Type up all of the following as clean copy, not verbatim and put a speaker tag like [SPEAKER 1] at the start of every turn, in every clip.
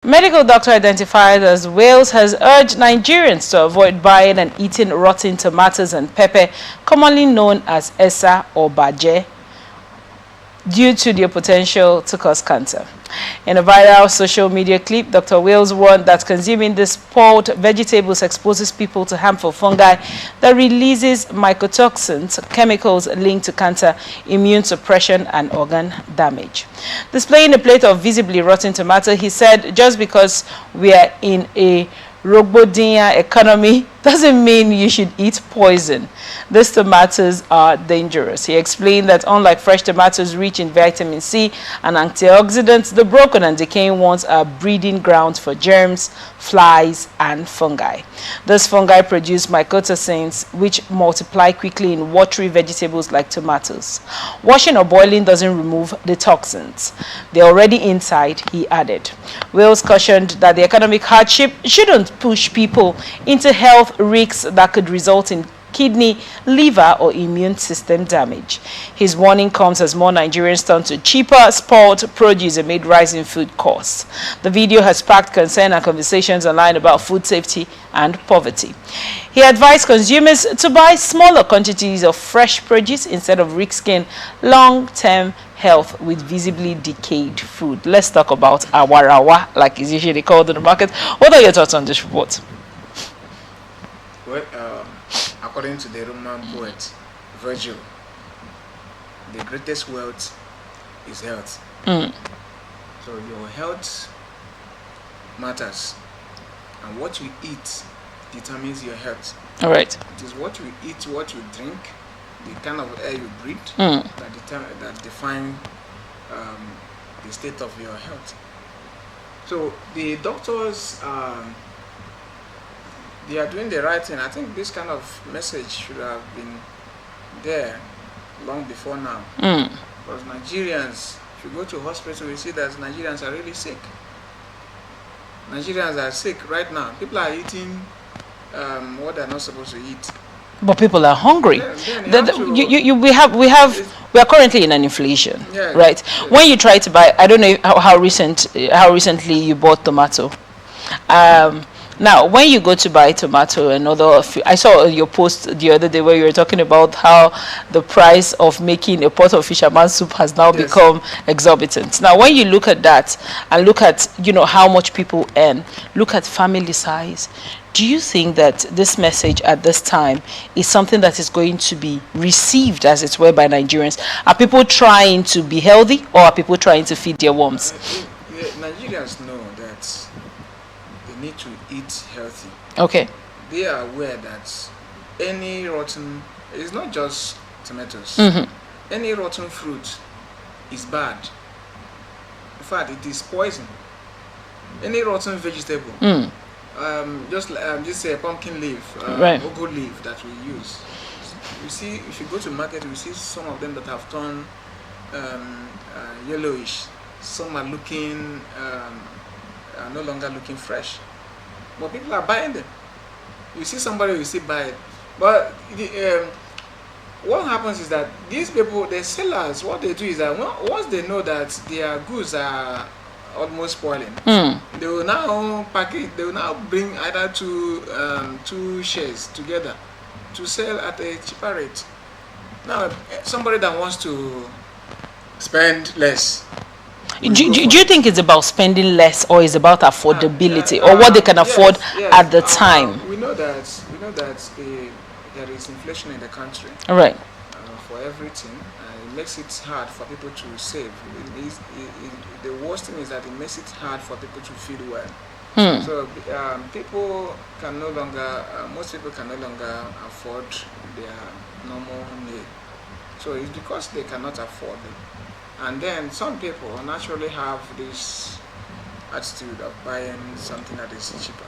[SPEAKER 1] Medical doctor identified as Wales has urged Nigerians to avoid buying and eating rotten tomatoes and pepper, commonly known as eesa or baaje, due to their potential to cause cancer. In a viral social media clip, Dr. Wales warned that consuming these spoiled vegetables exposes people to harmful fungi that releases mycotoxins, chemicals linked to cancer, immune suppression, and organ damage. Displaying a plate of visibly rotten tomato, he said, just because we are in a Rogbodinya economy doesn't mean you should eat poison. These tomatoes are dangerous. He explained that unlike fresh tomatoes rich in vitamin C and antioxidants, the broken and decaying ones are breeding grounds for germs, flies, and fungi. These fungi produce mycotoxins, which multiply quickly in watery vegetables like tomatoes. Washing or boiling doesn't remove the toxins. They're already inside, he added. Wales cautioned that the economic hardship shouldn't push people into health risks that could result in kidney, liver, or immune system damage. His warning comes as more Nigerians turn to cheaper, spoiled produce amid rising food costs. The video has sparked concern and conversations online about food safety and poverty. He advised consumers to buy smaller quantities of fresh produce instead of risking long-term health with visibly decayed food. Let's talk about awarawa, like is usually called in the market. What are your thoughts on this report?
[SPEAKER 2] Well, according to the Roman poet Virgil, the greatest wealth is health. So your health matters, and what you eat determines your health.
[SPEAKER 1] All right.
[SPEAKER 2] It is what you eat, what you drink, the kind of air you breathe that define the state of your health. So the doctors, they are doing the right thing. I think this kind of message should have been there long before now. Because Nigerians, if you go to hospital, you see that Nigerians are really sick. Nigerians are sick right now. People are eating what they're not supposed to eat.
[SPEAKER 1] But people are hungry. We are currently in an inflation, right? Yes. When you try to buy, I don't know how recently you bought tomato. Now, when you go to buy tomato and other, I saw your post the other day where you were talking about how the price of making a pot of fisherman soup has now become exorbitant. Now, when you look at that and look at, how much people earn, look at family size, do you think that this message at this time is something that is going to be received, as it were, by Nigerians? Are people trying to be healthy, or are people trying to feed their worms?
[SPEAKER 2] Nigerians know that they need to eat healthy.
[SPEAKER 1] Okay.
[SPEAKER 2] They are aware that any rotten, it's not just tomatoes. Any rotten fruit is bad. In fact, it is poison. Any rotten vegetable, just a pumpkin leaf, ugu leaf that we use. You see, if you go to market, you see some of them that have turned yellowish. Some are looking, are no longer looking fresh. But people are buying them. You see somebody, you see buy it. But what happens is that these people, the sellers, what they do is that once they know that their goods are almost spoiling, they will now package. They will now bring either two shares together to sell at a cheaper rate. Now, somebody that wants to spend less.
[SPEAKER 1] Do you think it's about spending less, or is about affordability, or what they can afford at the time?
[SPEAKER 2] We know that there is inflation in the country.
[SPEAKER 1] All right.
[SPEAKER 2] For everything, it makes it hard for people to save. The worst thing is that it makes it hard for people to feed well. So people can no longer, most people can no longer afford their normal need. So it's because they cannot afford it. And then some people naturally have this attitude of buying something that is cheaper.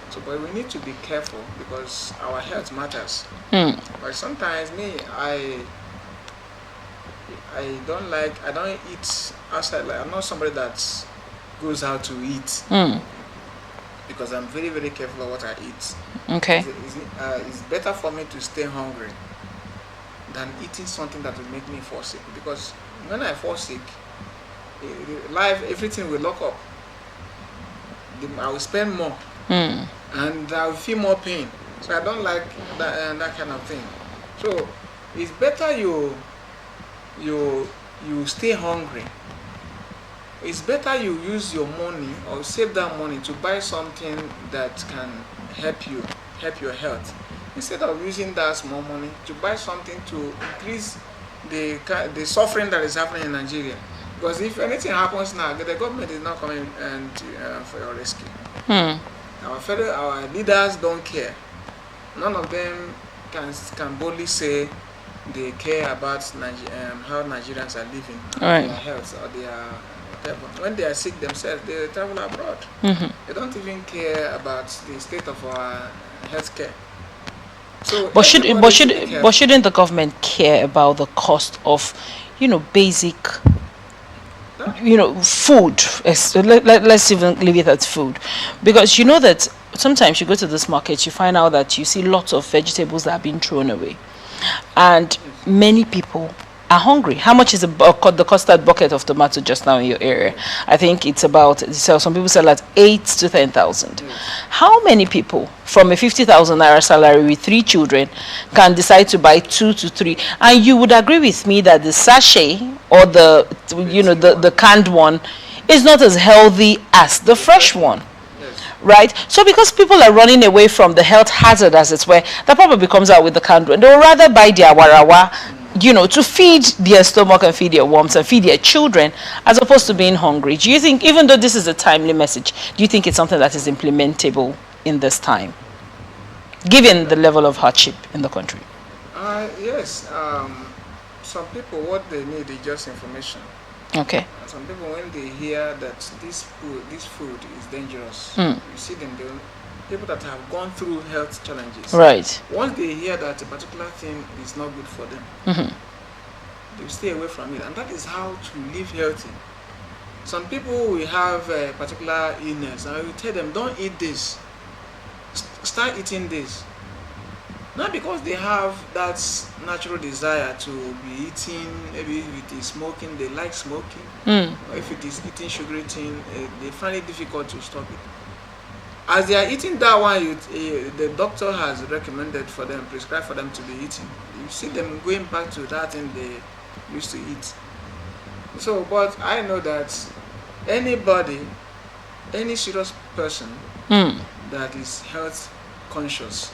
[SPEAKER 2] So, but we need to be careful because our health matters. But sometimes I don't eat outside. Like, I'm not somebody that goes out to eat because I'm very, very careful of what I eat.
[SPEAKER 1] Okay.
[SPEAKER 2] It's better for me to stay hungry than eating something that will make me fall sick. Because when I fall sick, life, everything will lock up. I will spend more, and I will feel more pain. So I don't like that kind of thing. So it's better you stay hungry. It's better you use your money or save that money to buy something that can help your health, instead of using that small money to buy something to increase the suffering that is happening in Nigeria. Because if anything happens now, the government is not coming and for your rescue. Our leaders don't care. None of them can boldly say they care about how Nigerians are living, their health or their whatever. When they are sick themselves, they travel abroad. They don't even care about the state of our healthcare. So,
[SPEAKER 1] but shouldn't the government care about the cost of, basic, food? Let's even leave it at food, because you know that sometimes you go to this market, you find out that you see lots of vegetables that are being thrown away, and many people are hungry. How much is the custard bucket of tomato just now in your area? I think it's about, some people sell at 8 to 10,000. How many people from a 50,000 naira salary with 3 children can decide to buy 2 to 3? And you would agree with me that the sachet or the canned one is not as healthy as the fresh one. Right? So because people are running away from the health hazard, as it were, that probably comes out with the canned one. They will rather buy their warawa, to feed their stomach and feed their worms and feed their children, as opposed to being hungry. Do you think, even though this is a timely message, do you think it's something that is implementable in this time, given the level of hardship in the country?
[SPEAKER 2] Yes. Some people, what they need is just information.
[SPEAKER 1] Okay.
[SPEAKER 2] Some people, when they hear that this food is dangerous, you see them, people that have gone through health challenges.
[SPEAKER 1] Right.
[SPEAKER 2] Once they hear that a particular thing is not good for them, they stay away from it, and that is how to live healthy. Some people will have a particular illness, and I will tell them, don't eat this. Start eating this. Not because they have that natural desire to be eating, maybe if it is smoking, they like smoking, or if it is eating sugary thing, they find it difficult to stop it. As they are eating that one, the doctor has recommended for them, prescribed for them to be eating. You see them going back to that thing they used to eat. So, but I know that anybody, any serious person that is health conscious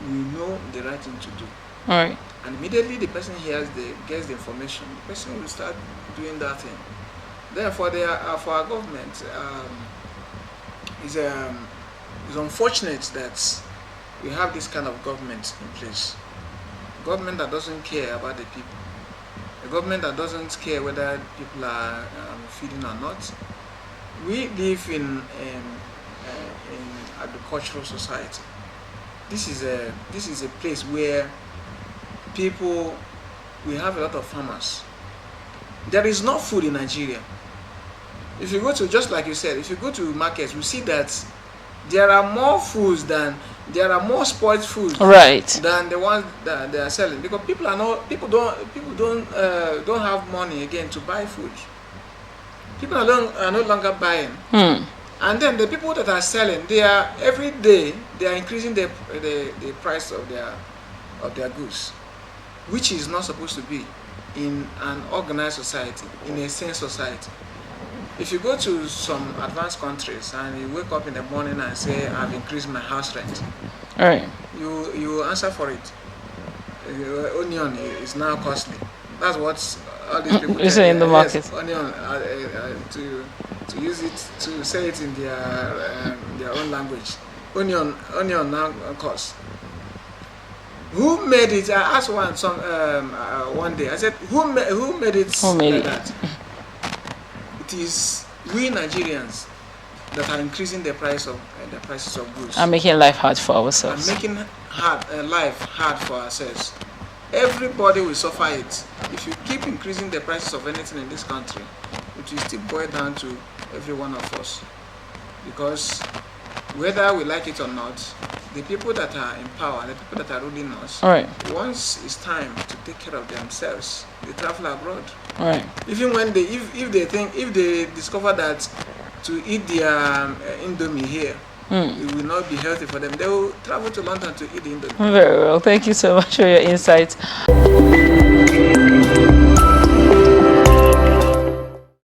[SPEAKER 2] will know the right thing to do.
[SPEAKER 1] All right.
[SPEAKER 2] And immediately the person gets the information, the person will start doing that thing. Therefore, for our government, it's unfortunate that we have this kind of government in place. A government that doesn't care about the people. A government that doesn't care whether people are feeding or not. We live in agricultural society. This is a place where we have a lot of farmers. There is no food in Nigeria. If you go to, just like you said, if you go to markets, we see that there are more spoiled foods,
[SPEAKER 1] right,
[SPEAKER 2] than the ones that they are selling, because people don't have money again to buy food. People are no longer buying. And then the people that are selling, every day they are increasing the price of their goods, which is not supposed to be in an organized society, in a sane society. If you go to some advanced countries and you wake up in the morning and say, I've increased my house rent,
[SPEAKER 1] all right,
[SPEAKER 2] you answer for it. Onion is now costly. That's what all these people
[SPEAKER 1] say in the market.
[SPEAKER 2] Yes, onion, to use it, to say it in their own language. Onion now costs. Who made it? I asked one day. I said, who made it?
[SPEAKER 1] Who made it?
[SPEAKER 2] That? It is we Nigerians that are increasing the prices of goods.
[SPEAKER 1] And making life hard for ourselves.
[SPEAKER 2] And making life hard for ourselves. Everybody will suffer it. If you keep increasing the prices of anything in this country, it will still boil down to every one of us. Because whether we like it or not, the people that are in power, the people that are ruling us, once it's time to take care of themselves, they travel abroad.
[SPEAKER 1] Right.
[SPEAKER 2] Even when if they discover that to eat their indomie here. It will not be healthy for them. They will travel to London to eat the indomie.
[SPEAKER 1] Very well. Thank you so much for your insights.